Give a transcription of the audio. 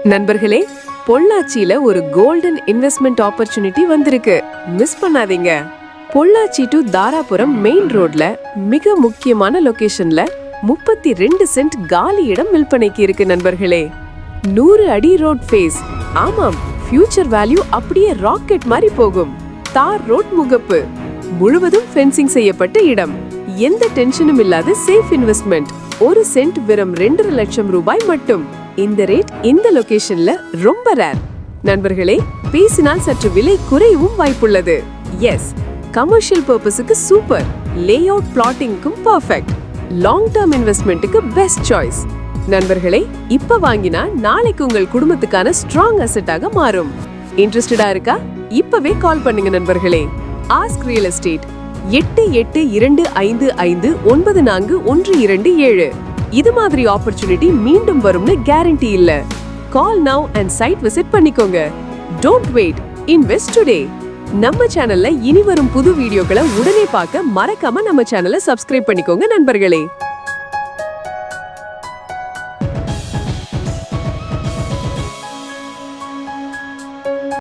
நண்பர்களே, பொள்ளாச்சியில ஒரு golden investment opportunity வந்திருக்கு. மிஸ் பண்ணாதீங்க. பொள்ளாச்சி டு தாராபுரம் மெயின் ரோட்ல மிக முக்கியமான லொகேஷன்ல 32 சென்ட் காலி இடம் விற்பனைக்கு இருக்கு நண்பர்களே. 100 அடி ரோட் ஃபேஸ். ஆமாம், ஃபியூச்சர் வேல்யூ அப்படியே ராக்கெட் மாதிரி போகும். தார் ரோட் முகப்பு, முழுவதும் ஃபென்சிங் செய்யப்பட்ட இடம். எந்த டென்ஷனும் இல்லாத சேஃப் இன்வெஸ்ட்மெண்ட். 1 சென்ட் வெறும் 2.5 லட்சம் ரூபாய் மட்டும். இந்த ரேட் இந்த லொகேஷன்ல ரொம்ப ரேர். நண்பர்களே, பேசினால் சற்று விலை குறையவும் வாய்ப்புள்ளது. எஸ், கமர்ஷியல் பர்பஸுக்கு சூப்பர், லேஅவுட் பிளாட்டிங்க்கும் பெர்ஃபெக்ட், லாங் டர்ம் இன்வெஸ்ட்மெண்ட்டுக்கு பெஸ்ட் சாய்ஸ். நண்பர்களே, இப்ப வாங்கினா நாளைக்கு உங்கள் குடும்பத்துக்கான ஸ்ட்ராங் அசெட்டாக மாறும். இன்ட்ரெஸ்டடா இருக்கா? இப்பவே கால் பண்ணுங்க நண்பர்களே. Ask real estate 8825594127. இது மாதிரி ஆப்பர்ச்சுனிட்டி மீண்டும் வரும்னு கேரண்டி இல்ல. Call now and site visit பண்ணிக்கோங்க. Don't wait, invest today. நம்ம சேனல்ல இனி வரும் புது வீடியோக்களை உடனே பார்க்க மறக்காம நம்ம சேனலை சப்ஸ்கிரைப் பண்ணிக்கோங்க நண்பர்களே.